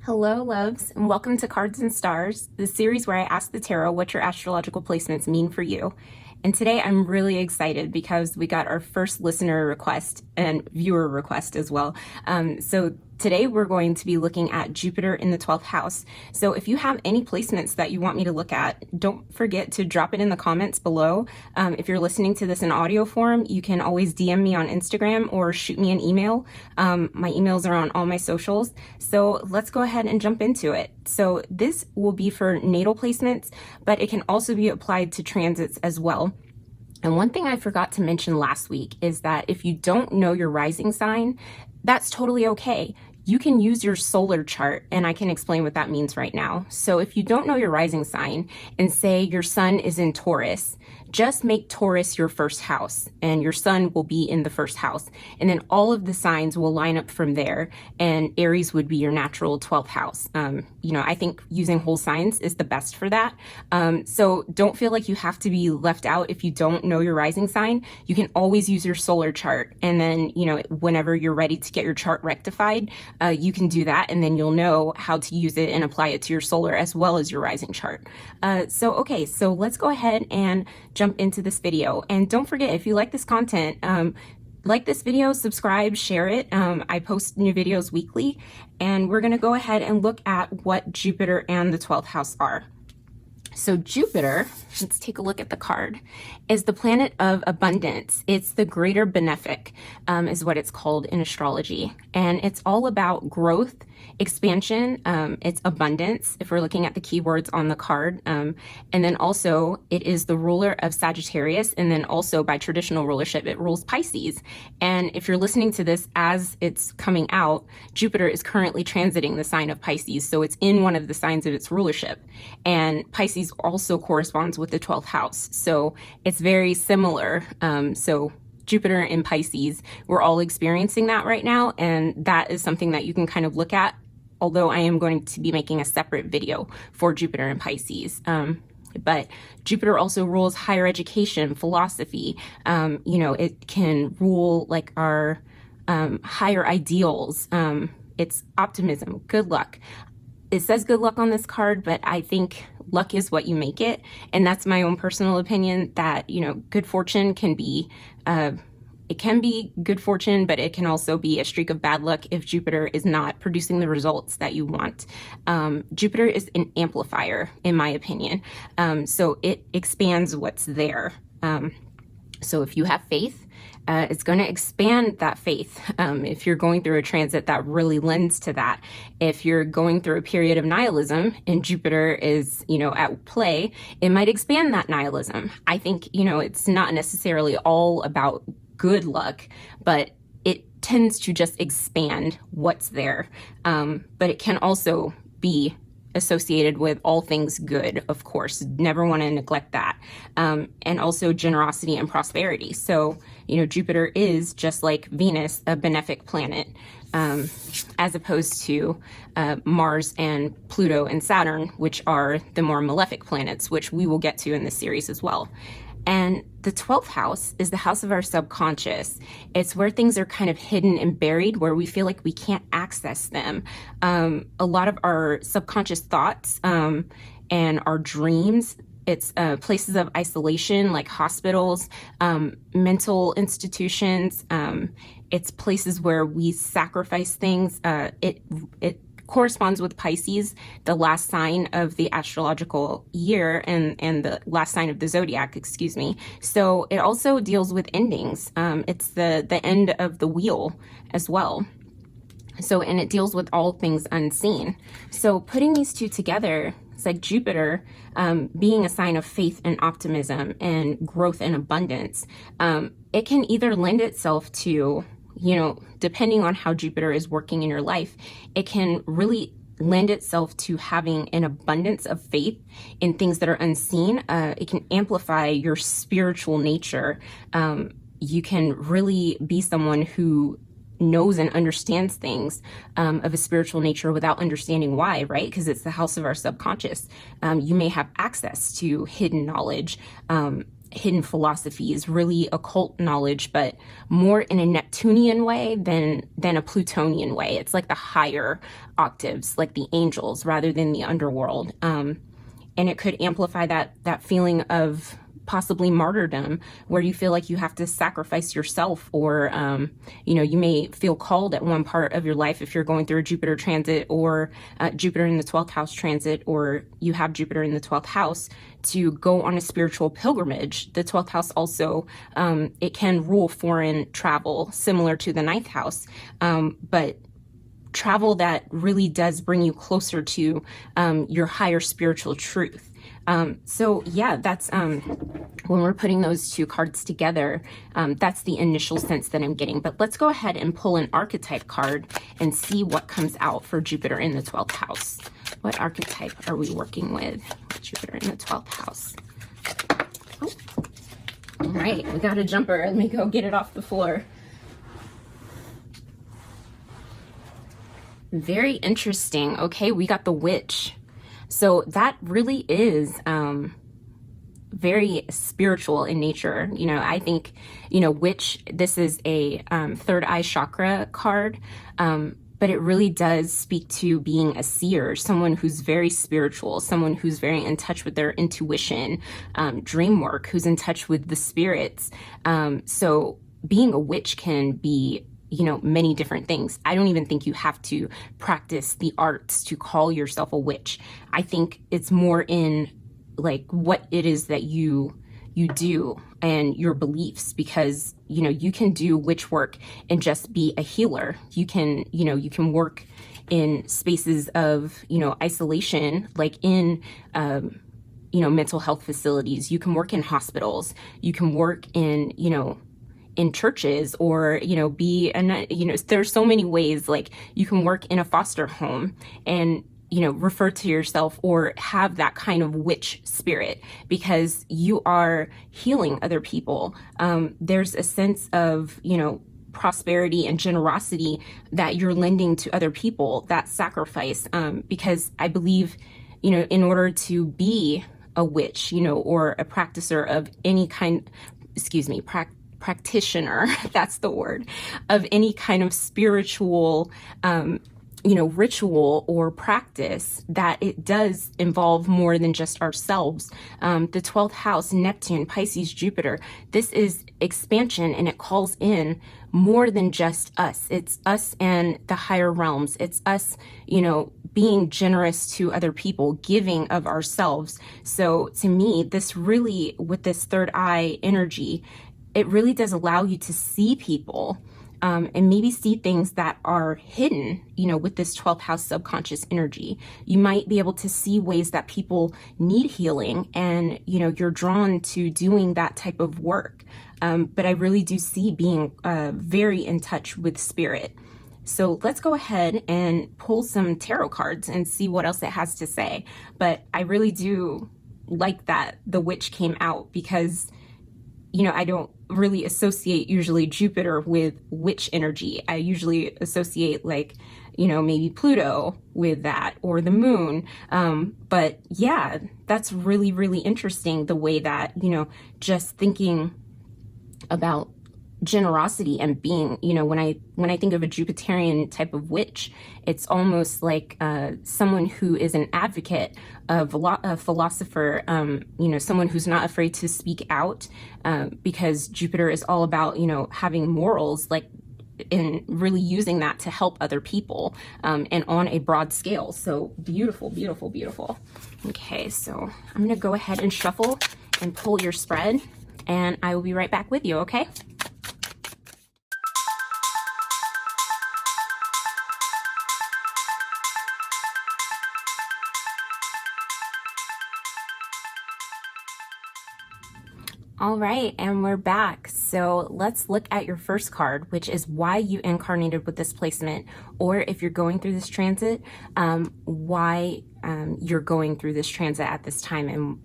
Hello, loves, and welcome to Cards and Stars, the series where I ask the tarot what your astrological placements mean for you. And today I'm really excited because we got our first listener request and viewer request as well. So today we're going to be looking at Jupiter in the 12th house. So if you have any placements that you want me to look at, don't forget to drop it in the comments below. If you're listening to this in audio form, you can always DM me on Instagram or shoot me an email. My emails are on all my socials. So let's go ahead and jump into it. So this will be for natal placements, but it can also be applied to transits as well. And one thing I forgot to mention last week is that if you don't know your rising sign, that's totally okay. You can use your solar chart, and I can explain what that means right now. So if you don't know your rising sign and say your sun is in Taurus, just make Taurus your first house and your sun will be in the first house. And then all of the signs will line up from there, and Aries would be your natural 12th house. I think using whole signs is the best for that. So don't feel like you have to be left out if you don't know your rising sign. You can always use your solar chart. And then, whenever you're ready to get your chart rectified, you can do that, and then you'll know how to use it and apply it to your solar as well as your rising chart. So let's go ahead and jump into this video. And don't forget, if you like this content, like this video, subscribe, share it. I post new videos weekly, and we're going to go ahead and look at what Jupiter and the 12th house are. So Jupiter, let's take a look at the card, is the planet of abundance. It's the greater benefic, is what it's called in astrology. And it's all about growth, expansion, it's abundance, if we're looking at the keywords on the card. And then also it is the ruler of Sagittarius. And then also by traditional rulership, it rules Pisces. And if you're listening to this as it's coming out, Jupiter is currently transiting the sign of Pisces. So it's in one of the signs of its rulership. And Pisces also corresponds with the 12th house. So it's very similar. So Jupiter in Pisces, we're all experiencing that right now. And that is something that you can kind of look at, although I am going to be making a separate video for Jupiter in Pisces. But Jupiter also rules higher education, philosophy. It can rule like our higher ideals. It's optimism, good luck. It says good luck on this card, but I think luck is what you make it. And that's my own personal opinion that, good fortune can be, it can be good fortune, but it can also be a streak of bad luck if Jupiter is not producing the results that you want. Jupiter is an amplifier, in my opinion. So it expands what's there. So if you have faith, it's going to expand that faith. If you're going through a transit that really lends to that, if you're going through a period of nihilism and Jupiter is, at play, it might expand that nihilism. I think, it's not necessarily all about good luck, but it tends to just expand what's there. But it can also be associated with all things good, of course. Never want to neglect that. And also generosity and prosperity. So, Jupiter is just like Venus, a benefic planet, as opposed to Mars and Pluto and Saturn, which are the more malefic planets, which we will get to in this series as well. And the 12th house is the house of our subconscious. It's where things are kind of hidden and buried, where we feel like we can't access them. A lot of our subconscious thoughts and our dreams, it's places of isolation like hospitals, mental institutions. It's places where we sacrifice things. It corresponds with Pisces, the last sign of the astrological year and the last sign of the zodiac, excuse me. So it also deals with endings. It's the end of the wheel as well. So, and it deals with all things unseen. So putting these two together, it's like Jupiter being a sign of faith and optimism and growth and abundance. It can either lend itself to, depending on how Jupiter is working in your life, it can really lend itself to having an abundance of faith in things that are unseen. It can amplify your spiritual nature. You can really be someone who knows and understands things of a spiritual nature without understanding why, right? Because it's the house of our subconscious. You may have access to hidden knowledge. hidden philosophies, really occult knowledge, but more in a Neptunian way than a Plutonian way. It's like the higher octaves, like the angels, rather than the underworld. And it could amplify that feeling of possibly martyrdom, where you feel like you have to sacrifice yourself, or you may feel called at one part of your life, if you're going through a Jupiter transit, or Jupiter in the 12th house transit, or you have Jupiter in the 12th house, to go on a spiritual pilgrimage. The 12th house also, it can rule foreign travel, similar to the 9th house, but travel that really does bring you closer to your higher spiritual truth. So yeah, that's when we're putting those two cards together, that's the initial sense that I'm getting. But let's go ahead and pull an archetype card and see what comes out for Jupiter in the 12th house. What archetype are we working with Jupiter in the 12th house? Oh. All right, we got a jumper. Let me go get it off the floor. Very interesting. Okay, we got the Witch. So that really is very spiritual in nature. I think, Witch, this is a third eye chakra card, but it really does speak to being a seer, someone who's very spiritual, someone who's very in touch with their intuition, dream work, who's in touch with the spirits. So being a witch can be many different things. I don't even think you have to practice the arts to call yourself a witch. I think it's more in like what it is that you do and your beliefs, because you can do witch work and just be a healer. You can work in spaces of isolation, like in mental health facilities. You can work in hospitals. You can work in in churches, or there's so many ways. Like, you can work in a foster home and refer to yourself or have that kind of witch spirit, because you are healing other people. There's a sense of prosperity and generosity that you're lending to other people, that sacrifice, because I believe in order to be a witch or a practicer of any kind, practitioner, that's the word, of any kind of spiritual, ritual or practice, that it does involve more than just ourselves. The 12th house, Neptune, Pisces, Jupiter, this is expansion, and it calls in more than just us. It's us and the higher realms. It's us, being generous to other people, giving of ourselves. So to me, this really, with this third eye energy, it really does allow you to see people, and maybe see things that are hidden, with this 12th house subconscious energy. You might be able to see ways that people need healing, and, you're drawn to doing that type of work. But I really do see being very in touch with spirit. So let's go ahead and pull some tarot cards and see what else it has to say. But I really do like that the Witch came out, because I don't really associate usually Jupiter with witch energy. I usually associate maybe Pluto with that, or the moon. But yeah, that's really, really interesting, the way that, just thinking about generosity and being, when I think of a Jupiterian type of witch, it's almost like someone who is an advocate, a philosopher, someone who's not afraid to speak out, because Jupiter is all about having morals, and really using that to help other people, and on a broad scale. So beautiful, beautiful, beautiful. Okay, so I'm gonna go ahead and shuffle and pull your spread, and I will be right back with you. Okay. All right, and we're back. So let's look at your first card, which is why you incarnated with this placement, or if you're going through this transit, why you're going through this transit at this time, and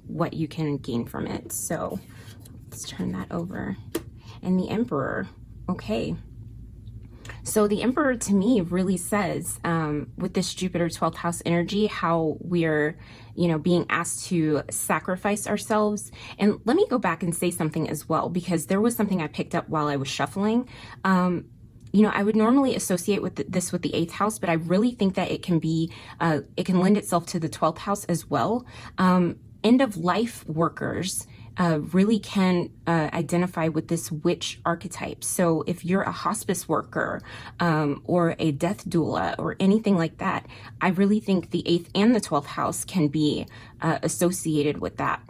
what you can gain from it. So let's turn that over. And the Emperor. Okay. So the Emperor to me really says, with this Jupiter 12th house energy, how we're, being asked to sacrifice ourselves. And let me go back and say something as well, because there was something I picked up while I was shuffling. I would normally associate with this with the 8th house, but I really think that it can lend itself to the 12th house as well. End of life workers really can identify with this witch archetype. So if you're a hospice worker or a death doula or anything like that, I really think the 8th and the 12th house can be associated with that,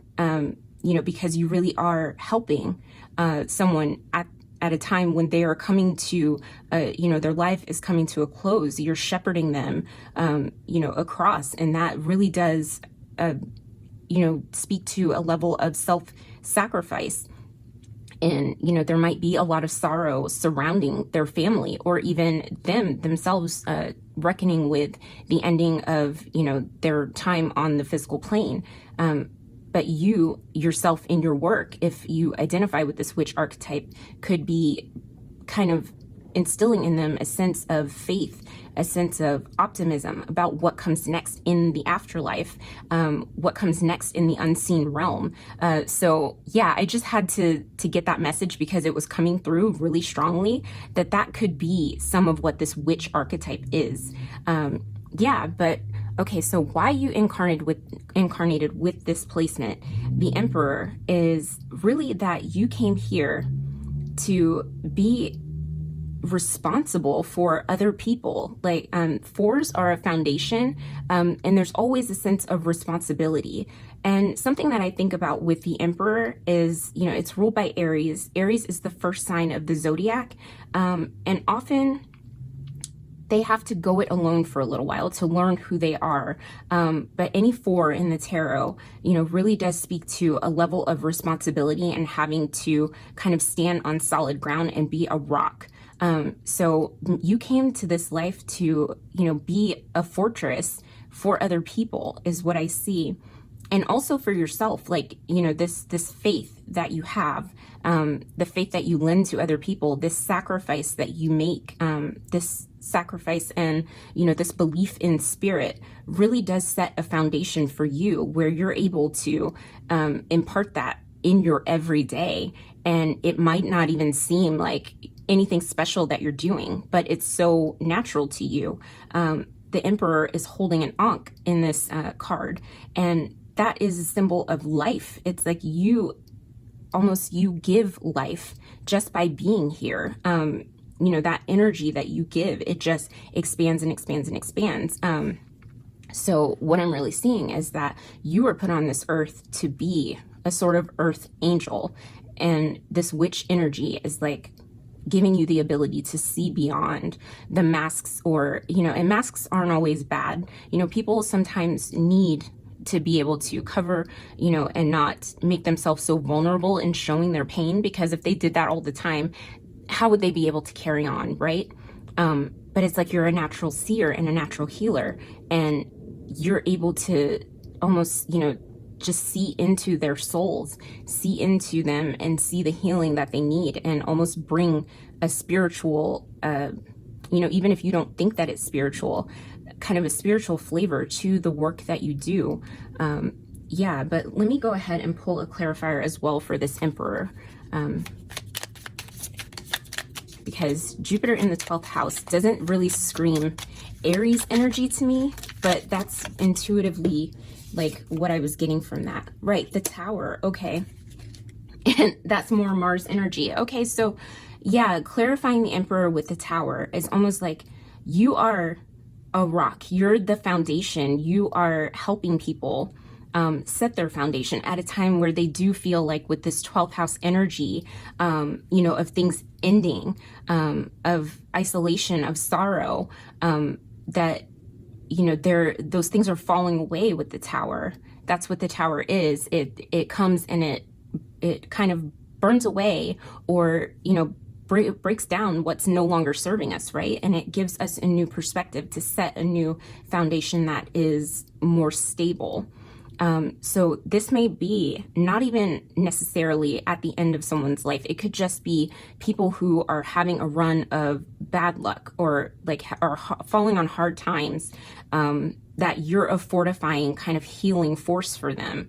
because you really are helping someone at a time when they are coming to, their life is coming to a close. You're shepherding them, across, and that really does speak to a level of self-sacrifice. And, there might be a lot of sorrow surrounding their family, or even themselves reckoning with the ending of, their time on the physical plane. But you yourself in your work, if you identify with this witch archetype, could be kind of instilling in them a sense of faith, a sense of optimism about what comes next in the afterlife, what comes next in the unseen realm. So yeah, I just had to get that message because it was coming through really strongly that could be some of what this witch archetype is. But okay, so why you incarnated with this placement, the Emperor, is really that you came here to be responsible for other people. Like, fours are a foundation, and there's always a sense of responsibility. And something that I think about with the Emperor is, it's ruled by Aries. Aries is the first sign of the zodiac, and often they have to go it alone for a little while to learn who they are. But any 4 in the tarot, really does speak to a level of responsibility and having to kind of stand on solid ground and be a rock. So you came to this life to, be a fortress for other people is what I see. And also for yourself, like, this faith that you have, the faith that you lend to other people, this sacrifice that you make, this sacrifice and, this belief in spirit really does set a foundation for you where you're able to impart that in your everyday. And it might not even seem like anything special that you're doing, but it's so natural to you. The Emperor is holding an Ankh in this card, and that is a symbol of life. It's like you give life just by being here. That energy that you give, it just expands and expands and expands. So what I'm really seeing is that you were put on this earth to be a sort of earth angel. And this witch energy is like giving you the ability to see beyond the masks, or, and masks aren't always bad. People sometimes need to be able to cover, and not make themselves so vulnerable in showing their pain, because if they did that all the time, how would they be able to carry on, right? But it's like you're a natural seer and a natural healer, and you're able to almost, just see into their souls, see into them and see the healing that they need, and almost bring a spiritual, even if you don't think that it's spiritual, kind of a spiritual flavor to the work that you do. But let me go ahead and pull a clarifier as well for this Emperor. Because Jupiter in the 12th house doesn't really scream Aries energy to me, but that's intuitively like what I was getting from that. Right, the Tower, okay. And that's more Mars energy. Okay, so yeah, clarifying the Emperor with the Tower is almost like you are a rock. You're the foundation. You are helping people set their foundation at a time where they do feel like, with this 12th house energy, of things ending, of isolation, of sorrow, that, those things are falling away with the Tower. That's what the Tower is. It comes and it kind of burns away, or, breaks down what's no longer serving us, right? And it gives us a new perspective to set a new foundation that is more stable. So this may be not even necessarily at the end of someone's life. It could just be people who are having a run of bad luck, or like are falling on hard times, that you're a fortifying kind of healing force for them,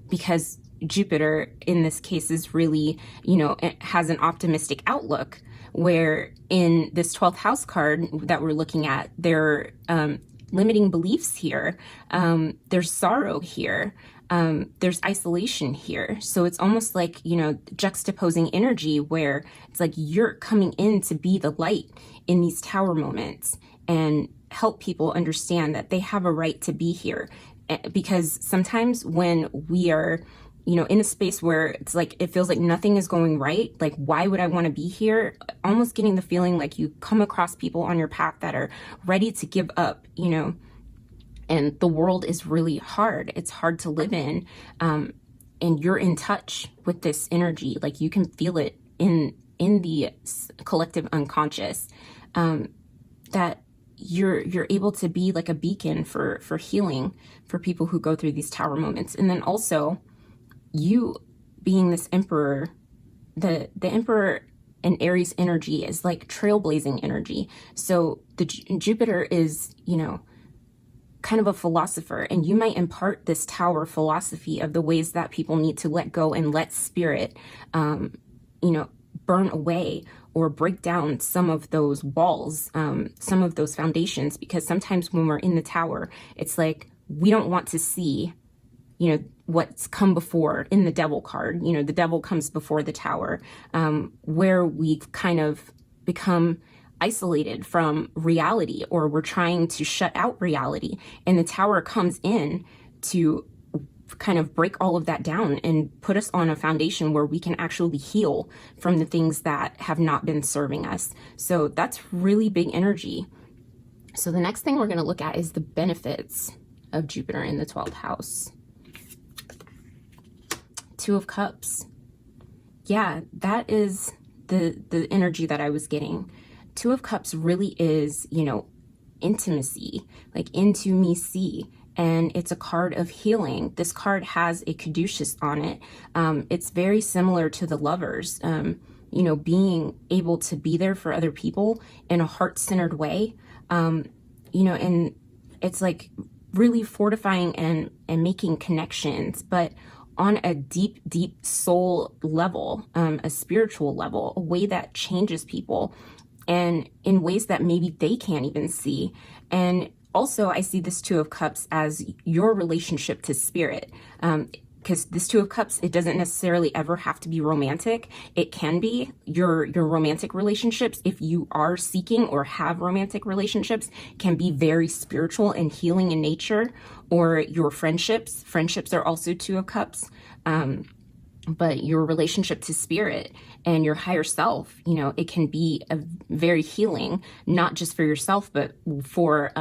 because Jupiter in this case is really, it has an optimistic outlook, where in this 12th house card that we're looking at, there limiting beliefs here, there's sorrow here, there's isolation here. So it's almost like, juxtaposing energy, where it's like you're coming in to be the light in these tower moments and help people understand that they have a right to be here. Because sometimes when we are in a space where it's like, it feels like nothing is going right, like, why would I want to be here? Almost getting the feeling like you come across people on your path that are ready to give up, and the world is really hard. It's hard to live in. And you're in touch with this energy. Like, you can feel it in the collective unconscious, that you're able to be like a beacon for healing for people who go through these tower moments. And then also, you being this emperor, the emperor and Aries energy is like trailblazing energy. So the Jupiter is, kind of a philosopher, and you might impart this tower philosophy of the ways that people need to let go and let spirit, burn away or break down some of those walls, some of those foundations, because sometimes when we're in the tower, it's like we don't want to see what's come before. In the devil card, the devil comes before the tower, where we've kind of become isolated from reality, or we're trying to shut out reality, and the tower comes in to kind of break all of that down and put us on a foundation where we can actually heal from the things that have not been serving us. So that's really big energy. So the next thing we're going to look at is the benefits of Jupiter in the 12th house. Two of Cups. Yeah, that is the energy that I was getting. Two of Cups really is, intimacy, like into me see. And it's a card of healing. This card has a caduceus on it. It's very similar to the Lovers, being able to be there for other people in a heart-centered way, and it's like really fortifying and making connections, but on a deep, deep soul level, a spiritual level, a way that changes people, and in ways that maybe they can't even see. And also, I see this Two of Cups as your relationship to spirit, because this Two of Cups, it doesn't necessarily ever have to be romantic. It can be your romantic relationships, if you are seeking or have romantic relationships, can be very spiritual and healing in nature. Or your friendships are also Two of Cups. But your relationship to spirit and your higher self, it can be a very healing, not just for yourself, but for,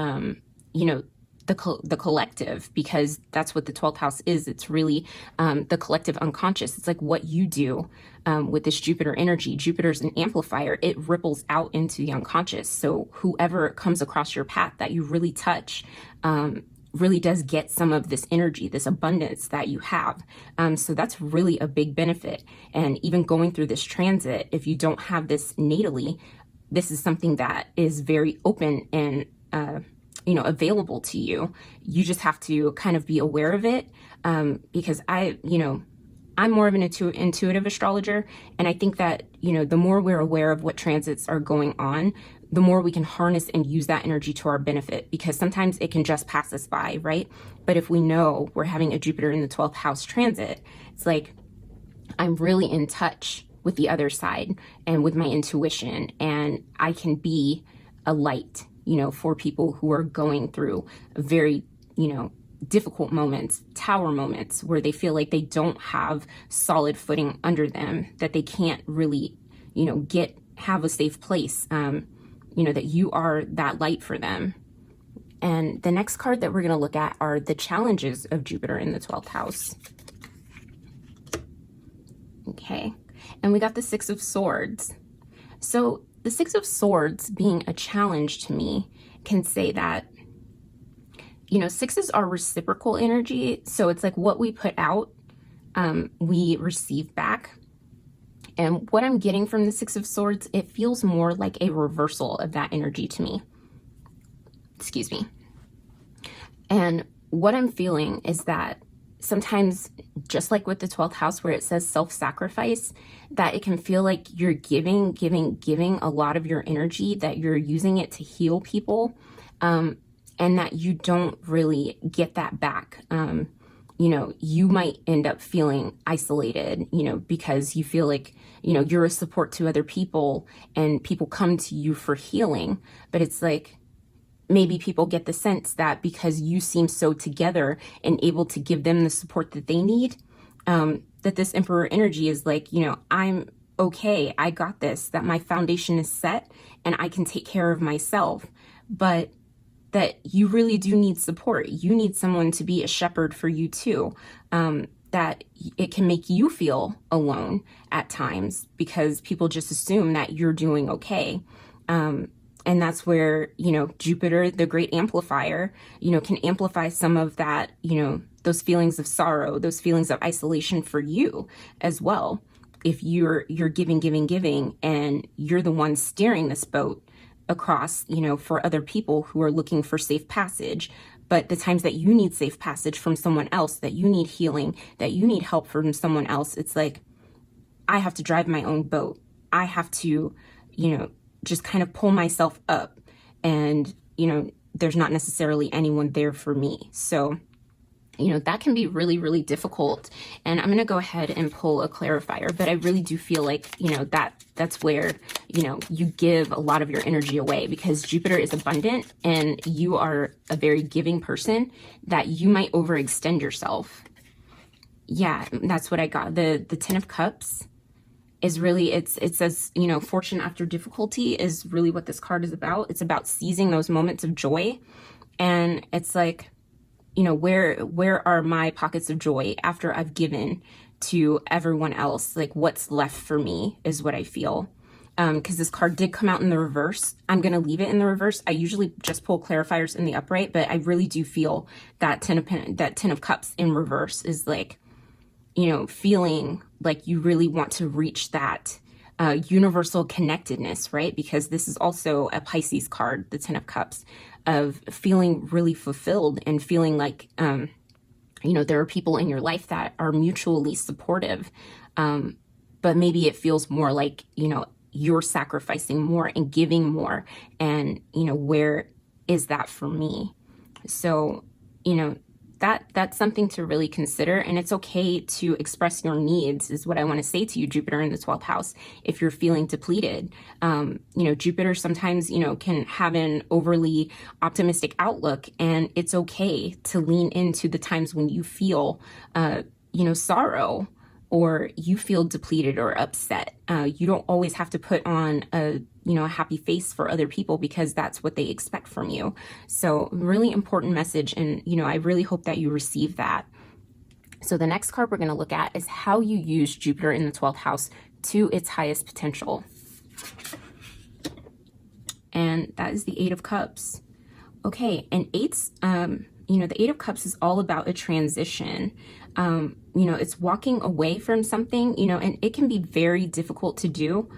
the collective, because that's what the 12th house is. It's really the collective unconscious. It's like what you do with this Jupiter energy. Jupiter's an amplifier. It ripples out into the unconscious. So whoever comes across your path that you really touch, really does get some of this energy, this abundance that you have. So that's really a big benefit. And even going through this transit, if you don't have this natally, this is something that is very open and, available to you. You just have to kind of be aware of it. Because I'm more of an intuitive astrologer. And I think that, the more we're aware of what transits are going on, the more we can harness and use that energy to our benefit, because sometimes it can just pass us by, right? But if we know we're having a Jupiter in the 12th house transit, it's like, I'm really in touch with the other side and with my intuition, and I can be a light, for people who are going through very, difficult moments, tower moments, where they feel like they don't have solid footing under them, that they can't really, have a safe place, that you are that light for them. And the next card that we're going to look at are the challenges of Jupiter in the 12th house. Okay, and we got the Six of Swords. So the Six of Swords being a challenge to me can say that you know, sixes are reciprocal energy. So it's like what we put out, we receive back. And what I'm getting from the Six of Swords, it feels more like a reversal of that energy to me. Excuse me. And what I'm feeling is that sometimes, just like with the 12th house where it says self-sacrifice, that it can feel like you're giving a lot of your energy, that you're using it to heal people, and that you don't really get that back. You know, you might end up feeling isolated, you know, because you feel like, you know, you're a support to other people and people come to you for healing. But it's like, maybe people get the sense that because you seem so together and able to give them the support that they need, that this Emperor energy is like, you know, I'm okay, I got this, that my foundation is set and I can take care of myself. But that you really do need support. You need someone to be a shepherd for you too. That it can make you feel alone at times because people just assume that you're doing okay. And that's where, you know, Jupiter, the great amplifier, you know, can amplify some of that, you know, those feelings of sorrow, those feelings of isolation for you as well. If you're giving, and you're the one steering this boat across, you know, for other people who are looking for safe passage. But the times that you need safe passage from someone else, that you need healing, that you need help from someone else, it's like, I have to drive my own boat. I have to, you know, just kind of pull myself up, and, you know, there's not necessarily anyone there for me. So, you know, that can be really, really difficult. And I'm going to go ahead and pull a clarifier, but I really do feel like, you know, that's where, you know, you give a lot of your energy away, because Jupiter is abundant and you are a very giving person, that you might overextend yourself. Yeah, that's what I got. The Ten of Cups is really, it says, you know, fortune after difficulty is really what this card is about. It's about seizing those moments of joy. And it's like, you know, where are my pockets of joy after I've given to everyone else? Like, what's left for me is what I feel. Because this card did come out in the reverse. I'm going to leave it in the reverse. I usually just pull clarifiers in the upright, but I really do feel that Ten of Cups in reverse is like, you know, feeling like you really want to reach that universal connectedness, right? Because this is also a Pisces card, the Ten of Cups, of feeling really fulfilled and feeling like, you know, there are people in your life that are mutually supportive. But maybe it feels more like, you know, you're sacrificing more and giving more. And, you know, where is that for me? So, you know, that's something to really consider. And it's okay to express your needs, is what I want to say to you, Jupiter in the 12th house, if you're feeling depleted. You know, Jupiter sometimes, you know, can have an overly optimistic outlook, and it's okay to lean into the times when you feel, you know, sorrow, or you feel depleted or upset. You don't always have to put on a, you know, a happy face for other people, because that's what they expect from you. So really important message. And, you know, I really hope that you receive that. So the next card we're going to look at is how you use Jupiter in the 12th house to its highest potential. And that is the Eight of Cups. Okay. And eights, you know, the Eight of Cups is all about a transition. You know, it's walking away from something, you know, and it can be very difficult to do.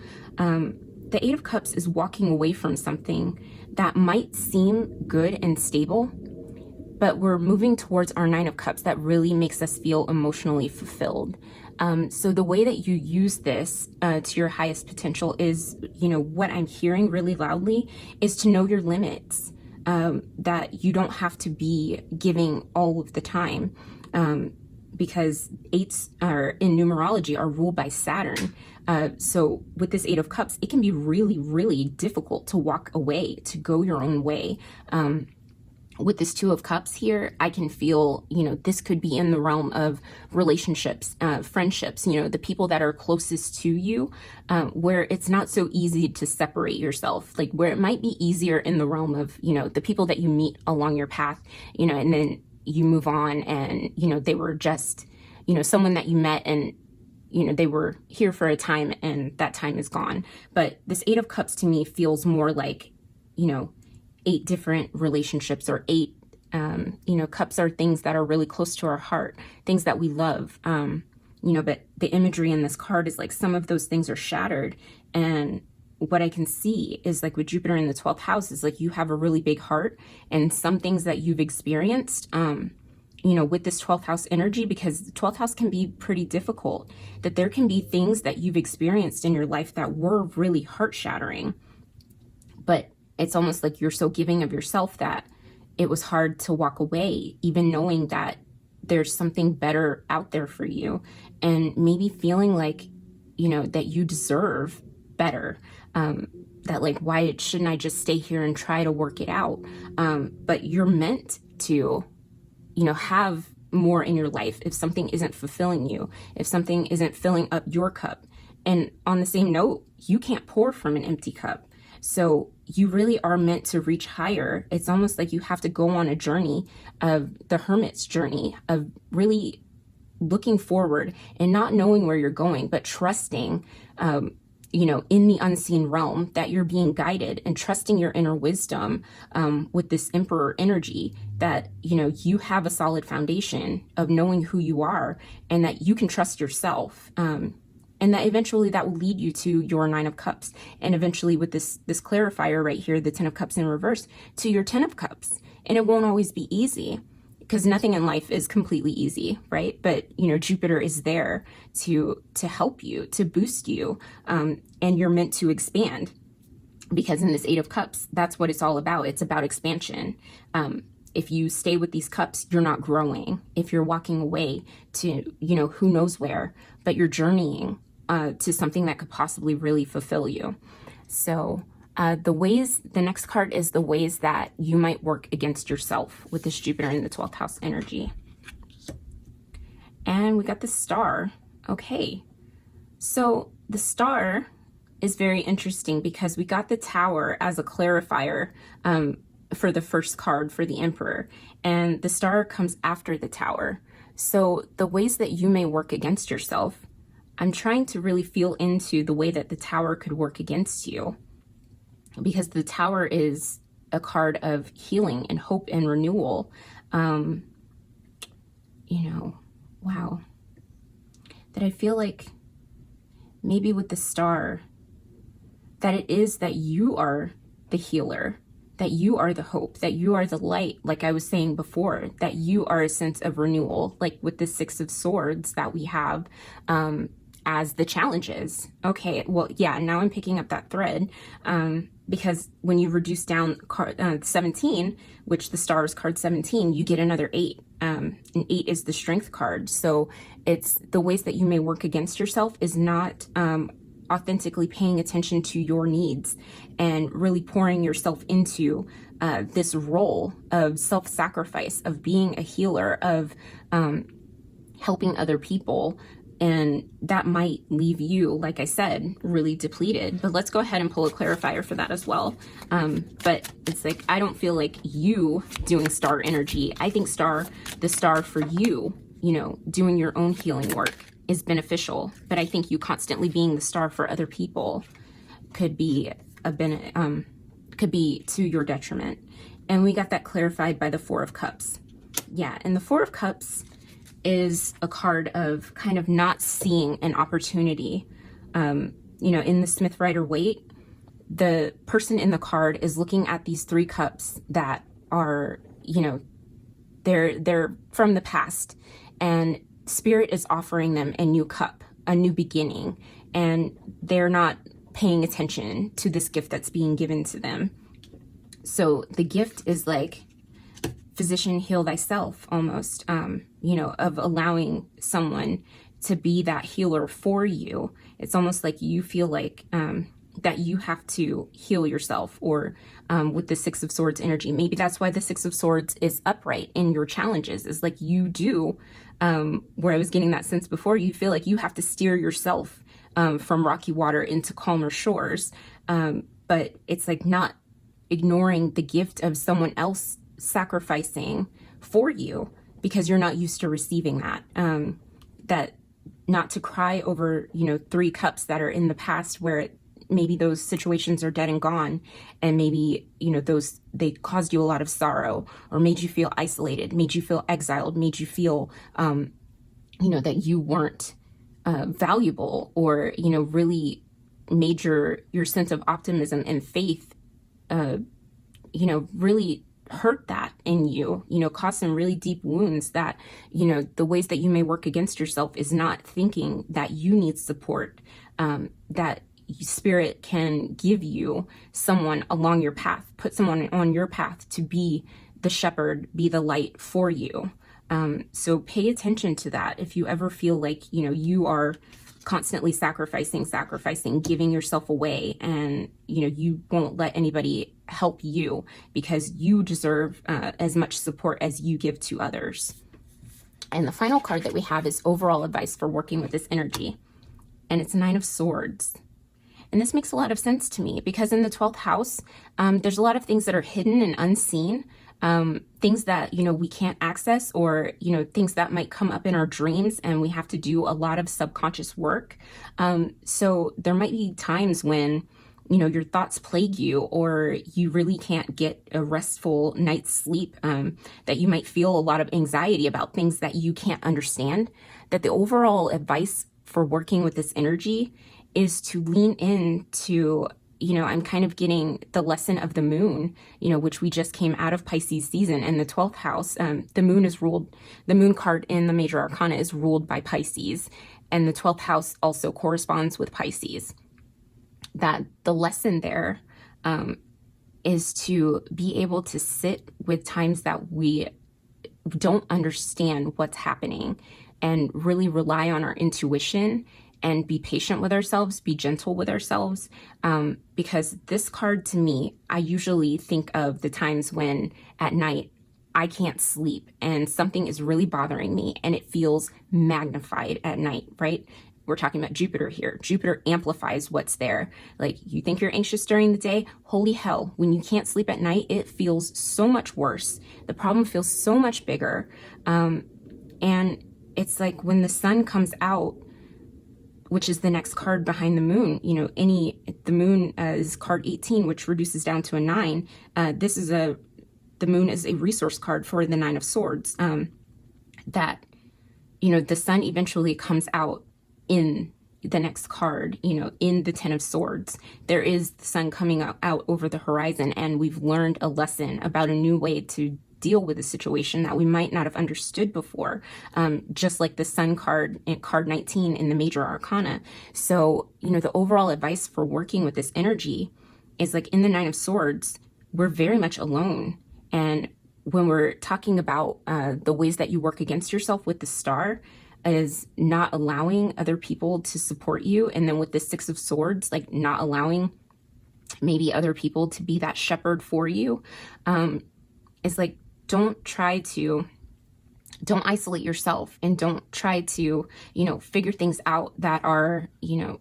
The Eight of Cups is walking away from something that might seem good and stable, but we're moving towards our Nine of Cups that really makes us feel emotionally fulfilled. So the way that you use this to your highest potential is, you know, what I'm hearing really loudly is to know your limits, that you don't have to be giving all of the time. Because eights are in numerology are ruled by Saturn. So with this Eight of Cups, it can be really, really difficult to walk away, to go your own way. With this Two of Cups here, I can feel, you know, this could be in the realm of relationships, friendships, you know, the people that are closest to you, where it's not so easy to separate yourself, like where it might be easier in the realm of, you know, the people that you meet along your path, you know, and then you move on, and, you know, they were just, you know, someone that you met, and, you know, they were here for a time and that time is gone. But this Eight of Cups to me feels more like, you know, 8 different relationships, or 8 Cups are things that are really close to our heart, things that we love. But the imagery in this card is like some of those things are shattered. And what I can see is like with Jupiter in the 12th house is like you have a really big heart, and some things that you've experienced, with this 12th house energy, because the 12th house can be pretty difficult, that there can be things that you've experienced in your life that were really heart shattering. But it's almost like you're so giving of yourself that it was hard to walk away, even knowing that there's something better out there for you, and maybe feeling like, that you deserve better. That like, why shouldn't I just stay here and try to work it out? But you're meant to, have more in your life if something isn't fulfilling you, if something isn't filling up your cup. And on the same note, you can't pour from an empty cup. So you really are meant to reach higher. It's almost like you have to go on a journey of the hermit's journey of really looking forward and not knowing where you're going, but trusting, in the unseen realm that you're being guided, and trusting your inner wisdom with this emperor energy that, you have a solid foundation of knowing who you are, and that you can trust yourself. And that eventually that will lead you to your 9 of Cups. And eventually with this clarifier right here, the 10 of Cups in reverse, to your 10 of Cups. And it won't always be easy, because nothing in life is completely easy, right? But, Jupiter is there to help you, to boost you. And you're meant to expand, because in this 8 of Cups, that's what it's all about. It's about expansion. If you stay with these cups, you're not growing. If you're walking away to, who knows where, but you're journeying to something that could possibly really fulfill you. So the next card is the ways that you might work against yourself with this Jupiter in the 12th house energy. And we got the Star. Okay. So the Star is very interesting because we got the Tower as a clarifier for the first card for the Emperor, and the Star comes after the Tower. So the ways that you may work against yourself, I'm trying to really feel into the way that the Tower could work against you, because the Tower is a card of healing and hope and renewal. Wow. That I feel like maybe with the Star, that it is that you are the healer, that you are the hope, that you are the light, like I was saying before, that you are a sense of renewal, like with the 6 of Swords that we have as the challenges. Okay, well, yeah, now I'm picking up that thread because when you reduce down card 17, which the Star is card 17, you get another 8. And 8 is the Strength card. So it's the ways that you may work against yourself is not authentically paying attention to your needs and really pouring yourself into this role of self-sacrifice, of being a healer, of helping other people. And that might leave you, like I said, really depleted. But let's go ahead and pull a clarifier for that as well. But it's like, I don't feel like you doing Star energy. I think the Star for you, doing your own healing work is beneficial. But I think you constantly being the Star for other people could be could be to your detriment. And we got that clarified by the 4 of Cups. Yeah, and the 4 of Cups is a card of kind of not seeing an opportunity. In the Smith Rider-Waite, the person in the card is looking at these 3 cups that are, they're from the past, and Spirit is offering them a new cup, a new beginning, and they're not paying attention to this gift that's being given to them. So the gift is like, physician, heal thyself, almost, of allowing someone to be that healer for you. It's almost like you feel like that you have to heal yourself, or with the 6 of Swords energy. Maybe that's why the 6 of Swords is upright in your challenges, is like you do, where I was getting that sense before, you feel like you have to steer yourself from rocky water into calmer shores. But it's like not ignoring the gift of someone else sacrificing for you because you're not used to receiving that. That not to cry over, 3 cups that are in the past where maybe those situations are dead and gone, and maybe, they caused you a lot of sorrow, or made you feel isolated, made you feel exiled, made you feel, that you weren't valuable, or, really made your sense of optimism and faith, really hurt that in you, cause some really deep wounds that, the ways that you may work against yourself is not thinking that you need support, that spirit can give you someone along your path, put someone on your path to be the shepherd, be the light for you. So pay attention to that. If you ever feel like, you are constantly sacrificing, giving yourself away, and, you won't let anybody help you because you deserve as much support as you give to others. And the final card that we have is overall advice for working with this energy. And it's Nine of Swords. And this makes a lot of sense to me because in the 12th house, there's a lot of things that are hidden and unseen. Things that, we can't access, or, things that might come up in our dreams, and we have to do a lot of subconscious work. So there might be times when, your thoughts plague you, or you really can't get a restful night's sleep, that you might feel a lot of anxiety about things that you can't understand. That the overall advice for working with this energy is to lean into, I'm kind of getting the lesson of the moon, which we just came out of Pisces season, and the 12th house, the moon card in the major arcana is ruled by Pisces, and the 12th house also corresponds with Pisces. That the lesson there is to be able to sit with times that we don't understand what's happening, and really rely on our intuition, and be patient with ourselves, be gentle with ourselves. Because this card, to me, I usually think of the times when at night I can't sleep and something is really bothering me, and it feels magnified at night, right? We're talking about Jupiter here. Jupiter amplifies what's there. Like, you think you're anxious during the day? Holy hell, when you can't sleep at night, it feels so much worse. The problem feels so much bigger. And it's like when the sun comes out, which is the next card behind the moon, the moon is card 18, which reduces down to a 9. The moon is a resource card for the Nine of Swords. That, the sun eventually comes out in the next card, in the 10 of Swords. There is the sun coming out over the horizon, and we've learned a lesson about a new way to deal with a situation that we might not have understood before, just like the sun card in card 19 in the major arcana. So, the overall advice for working with this energy is, like, in the Nine of Swords, we're very much alone. And when we're talking about the ways that you work against yourself with the star, is not allowing other people to support you. And then with the Six of Swords, like, not allowing maybe other people to be that shepherd for you. It's like, don't isolate yourself, and don't try to, figure things out that are,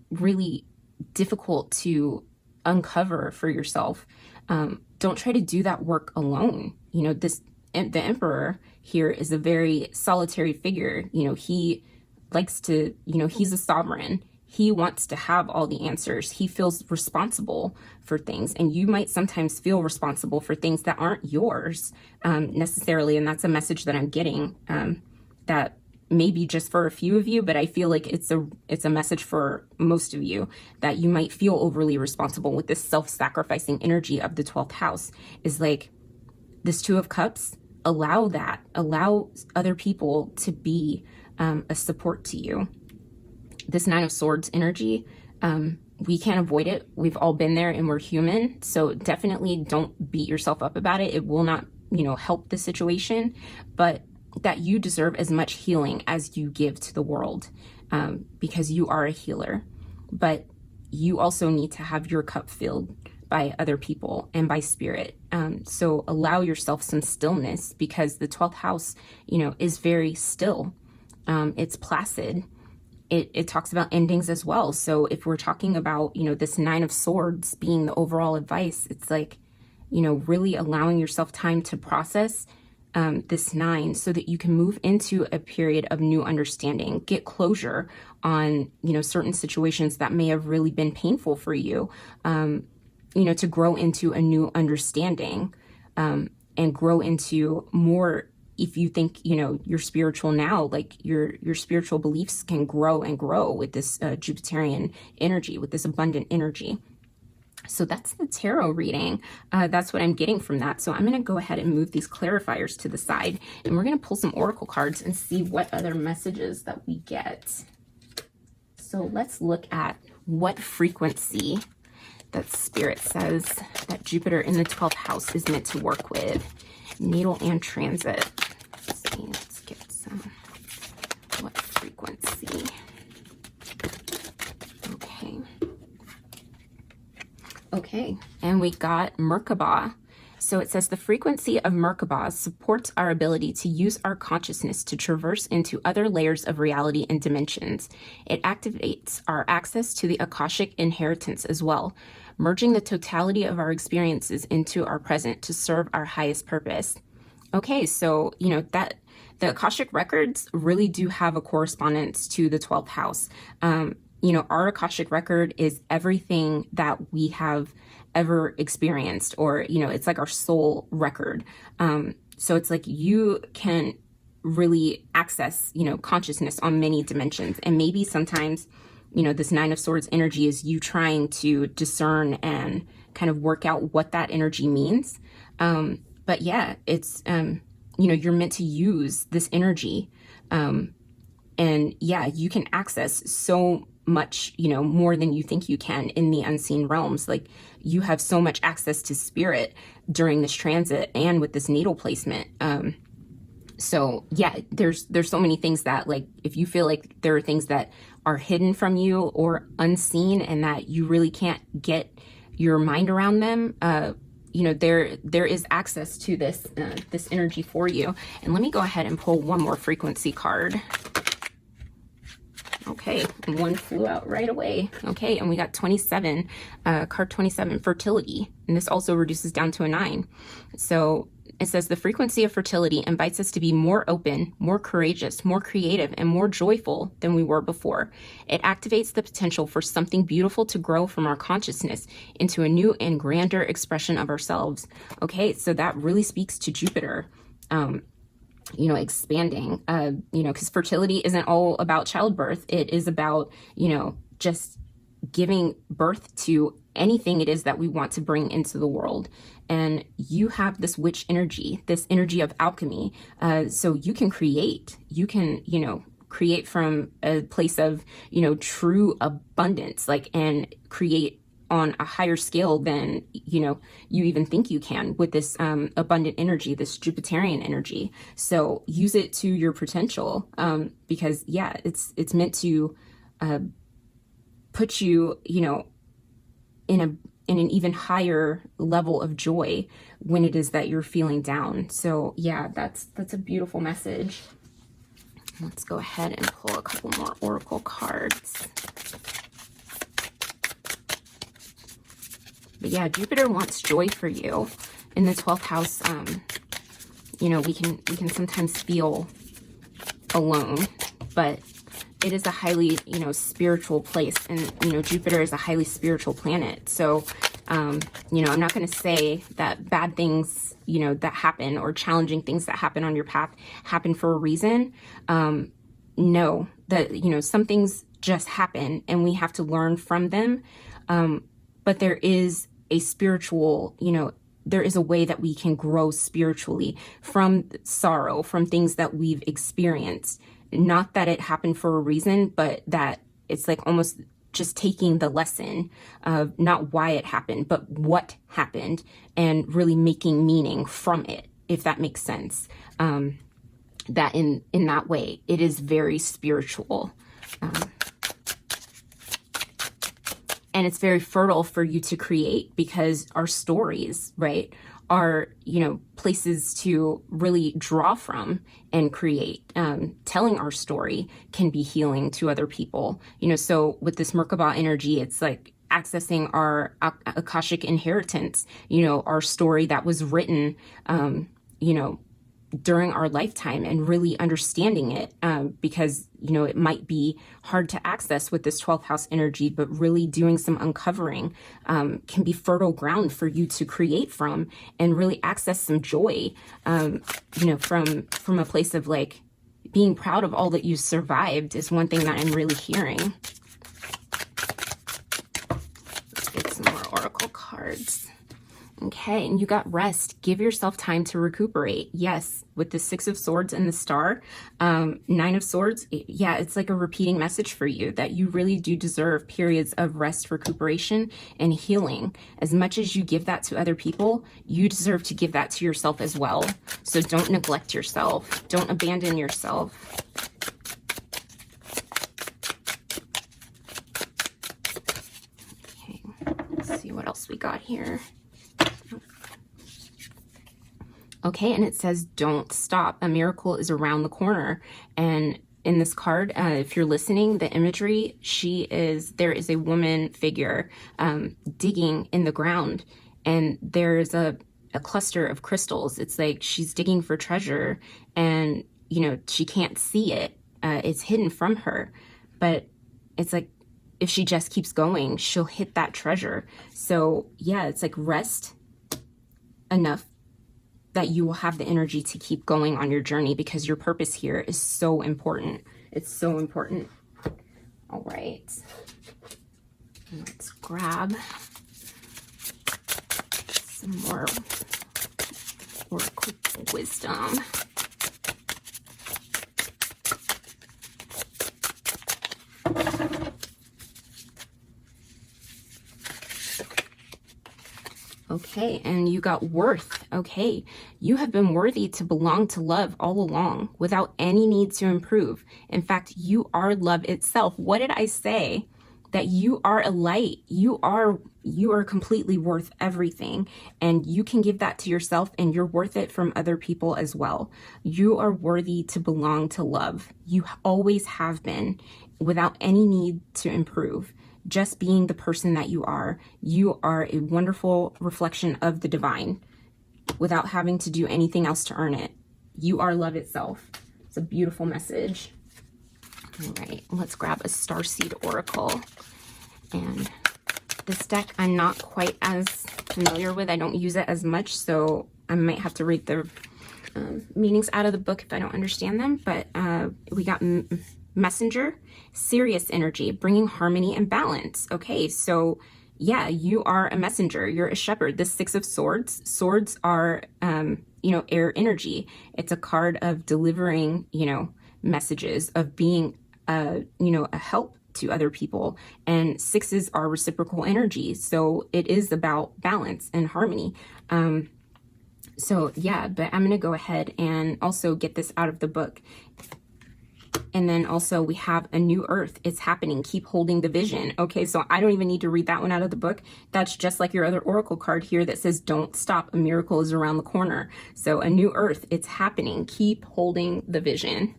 really difficult to uncover for yourself. Don't try to do that work alone. The Emperor here is a very solitary figure. He likes to, he's a sovereign. He wants to have all the answers. He feels responsible for things. And you might sometimes feel responsible for things that aren't yours necessarily. And that's a message that I'm getting, that maybe just for a few of you, but I feel like it's a message for most of you, that you might feel overly responsible with this self-sacrificing energy of the 12th house. Is like this Two of Cups. Allow other people to be a support to you. This Nine of Swords energy, we can't avoid it. We've all been there, and we're human. So definitely don't beat yourself up about it. It will not, help the situation, but that you deserve as much healing as you give to the world, because you are a healer. But you also need to have your cup filled by other people and by spirit. So allow yourself some stillness, because the 12th house, is very still. It's placid. It talks about endings as well. So if we're talking about, this Nine of Swords being the overall advice, it's like, really allowing yourself time to process this 9 so that you can move into a period of new understanding, get closure on, certain situations that may have really been painful for you, to grow into a new understanding, and grow into more. If you think, you're spiritual now, like your spiritual beliefs can grow and grow with this Jupiterian energy, with this abundant energy. So that's the tarot reading. That's what I'm getting from that. So I'm going to go ahead and move these clarifiers to the side, and we're going to pull some oracle cards and see what other messages that we get. So let's look at what frequency that Spirit says that Jupiter in the 12th house is meant to work with. Natal and transit. Let's see, let's get some. What frequency? Okay, and we got Merkaba. So it says the frequency of Merkaba supports our ability to use our consciousness to traverse into other layers of reality and dimensions. It activates our access to the Akashic inheritance as well, merging the totality of our experiences into our present to serve our highest purpose. Okay, so, that the Akashic records really do have a correspondence to the 12th house. Our Akashic record is everything that we have ever experienced, or, it's like our soul record. So it's like you can really access, consciousness on many dimensions. And maybe sometimes, this 9 of Swords energy is you trying to discern and kind of work out what that energy means. But yeah, it's, you're meant to use this energy. And yeah, you can access so much, more than you think you can in the unseen realms. Like, you have so much access to spirit during this transit and with this natal placement. So yeah, there's so many things that, like, if you feel like there are things that are hidden from you or unseen and that you really can't get your mind around them, there is access to this this energy for you. And let me go ahead and pull one more frequency card. Okay, one flew out right away. Okay, and we got 27, card 27, fertility. And this also reduces down to a 9. So it says the frequency of fertility invites us to be more open, more courageous, more creative, and more joyful than we were before. It activates the potential for something beautiful to grow from our consciousness into a new and grander expression of ourselves. Okay, so that really speaks to Jupiter. Expanding, because fertility isn't all about childbirth. It is about, just giving birth to anything it is that we want to bring into the world. And you have this witch energy, this energy of alchemy. So you can create, create from a place of, true abundance, and create on a higher scale than, you even think you can with this abundant energy, this Jupiterian energy. So use it to your potential, because yeah, it's meant to put you, in an even higher level of joy when it is that you're feeling down. So yeah, that's a beautiful message. Let's go ahead and pull a couple more oracle cards. But yeah, Jupiter wants joy for you. In the 12th house, we can sometimes feel alone, but it is a highly, spiritual place. And, Jupiter is a highly spiritual planet. So, I'm not going to say that bad things, that happen, or challenging things that happen on your path happen for a reason. No, that, some things just happen and we have to learn from them. But there is a spiritual, there is a way that we can grow spiritually from sorrow, from things that we've experienced. Not that it happened for a reason, but that it's like almost just taking the lesson of not why it happened, but what happened, and really making meaning from it, if that makes sense. That in that way, it is very spiritual. And it's very fertile for you to create, because our stories, right, are, places to really draw from and create. Telling our story can be healing to other people. So with this Merkaba energy, it's like accessing our Akashic inheritance, our story that was written, during our lifetime and really understanding it, because, you know, it might be hard to access with this 12th house energy, but really doing some uncovering can be fertile ground for you to create from and really access some joy, you know, from a place of like being proud of all that you survived is one thing that I'm really hearing. Let's get some more oracle cards. Okay, and you got rest. Give yourself time to recuperate. Yes, with the 6 of Swords and the Star, 9 of Swords, yeah, it's like a repeating message for you that you really do deserve periods of rest, recuperation, and healing. As much as you give that to other people, you deserve to give that to yourself as well. So don't neglect yourself. Don't abandon yourself. Okay, let's see what else we got here. Okay, and it says, don't stop. A miracle is around the corner. And in this card, if you're listening, the imagery, there is a woman figure digging in the ground, and there's a cluster of crystals. It's like she's digging for treasure, and, you know, she can't see it. It's hidden from her, but it's like, if she just keeps going, she'll hit that treasure. So yeah, it's like rest enough that you will have the energy to keep going on your journey, because your purpose here is so important. It's so important. All right. Let's grab some more oracle wisdom. Okay, and you got worth. Okay, you have been worthy to belong to love all along without any need to improve. In fact, you are love itself. What did I say? That you are a light. You are completely worth everything, and you can give that to yourself, and you're worth it from other people as well. You are worthy to belong to love. You always have been, without any need to improve. Just being the person that you are a wonderful reflection of the divine without having to do anything else to earn it. You are love itself. It's a beautiful message. All right, let's grab a Starseed Oracle. And this deck I'm not quite as familiar with. I don't use it as much, so I might have to read the meanings out of the book if I don't understand them. But we got Messenger, Sirius energy, bringing harmony and balance. Okay, so yeah, you are a messenger. You're a shepherd. This 6 of Swords. Swords are, you know, air energy. It's a card of delivering, you know, messages, of being, you know, a help to other people. And 6s are reciprocal energy. So it is about balance and harmony. So yeah, but I'm going to go ahead and also get this out of the book. And then also we have a new earth. It's happening. Keep holding the vision. Okay, so I don't even need to read that one out of the book. That's just like your other oracle card here that says, don't stop. A miracle is around the corner. So a new earth, it's happening. Keep holding the vision.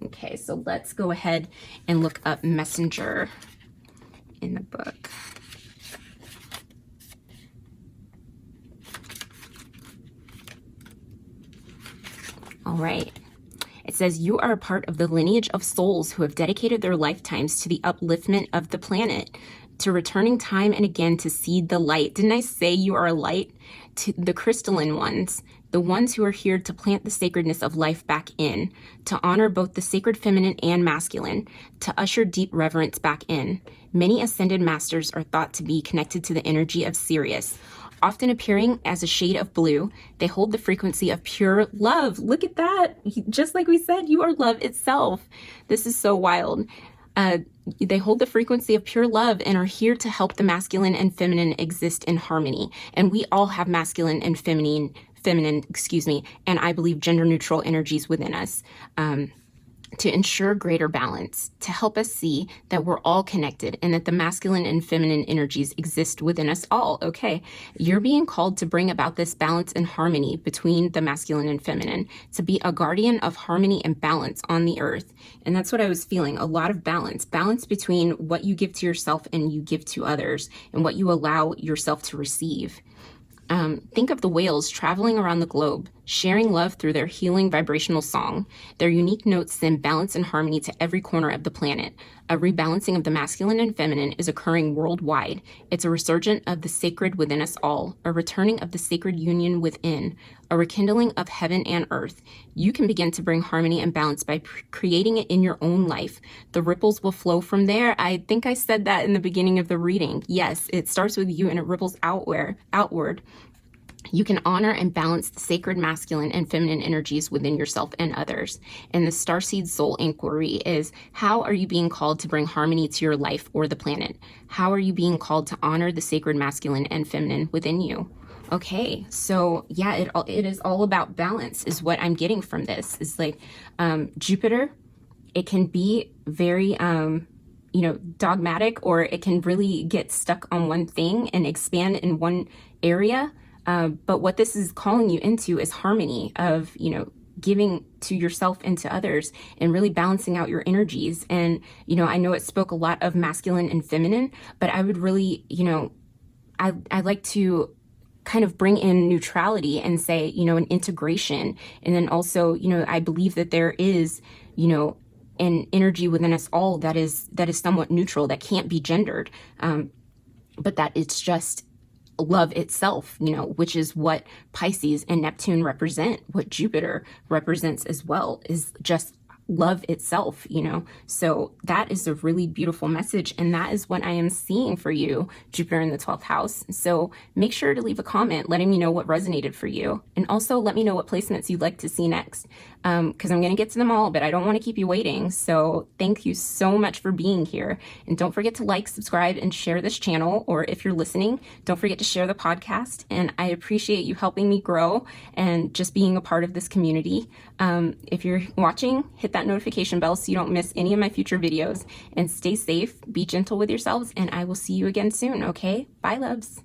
Okay, so let's go ahead and look up Messenger in the book. All right. It says, you are a part of the lineage of souls who have dedicated their lifetimes to the upliftment of the planet, to returning time and again to seed the light. Didn't I say you are a light? To the crystalline ones, the ones who are here to plant the sacredness of life back in, to honor both the sacred feminine and masculine, to usher deep reverence back in. Many ascended masters are thought to be connected to the energy of Sirius. Often appearing as a shade of blue, they hold the frequency of pure love. Look at that. Just like we said, you are love itself. This is so wild. They hold the frequency of pure love and are here to help the masculine and feminine exist in harmony. And we all have masculine and feminine, and I believe gender neutral energies within us. To ensure greater balance, to help us see that we're all connected and that the masculine and feminine energies exist within us all. Okay, you're being called to bring about this balance and harmony between the masculine and feminine, to be a guardian of harmony and balance on the earth. And that's what I was feeling, a lot of balance between what you give to yourself and you give to others, and what you allow yourself to receive. Think of the whales traveling around the globe, sharing love through their healing vibrational song. Their unique notes send balance and harmony to every corner of the planet. A rebalancing of the masculine and feminine is occurring worldwide. It's a resurgence of the sacred within us all, a returning of the sacred union within, a rekindling of heaven and earth. You can begin to bring harmony and balance by creating it in your own life. The ripples will flow from there. I think I said that in the beginning of the reading. Yes, it starts with you and it ripples outward. You can honor and balance the sacred masculine and feminine energies within yourself and others. And the Starseed Soul Inquiry is, how are you being called to bring harmony to your life or the planet? How are you being called to honor the sacred masculine and feminine within you? Okay, so yeah, it is all about balance is what I'm getting from this. It's like Jupiter, it can be very dogmatic, or it can really get stuck on one thing and expand in one area. But what this is calling you into is harmony of, giving to yourself and to others and really balancing out your energies. And, I know it spoke a lot of masculine and feminine, but I would really, I like to kind of bring in neutrality and say, an integration. And then also, I believe that there is, an energy within us all that is somewhat neutral, that can't be gendered, but that it's just love itself, which is what Pisces and Neptune represent, what Jupiter represents as well, is just love itself, So that is a really beautiful message. And that is what I am seeing for you, Jupiter in the 12th house. So make sure to leave a comment letting me know what resonated for you. And also let me know what placements you'd like to see next. Because I'm going to get to them all, but I don't want to keep you waiting. So thank you so much for being here. And don't forget to like, subscribe, and share this channel. Or if you're listening, don't forget to share the podcast. And I appreciate you helping me grow and just being a part of this community. If you're watching, hit that notification bell so you don't miss any of my future videos. And stay safe, be gentle with yourselves, and I will see you again soon, okay? Bye, loves.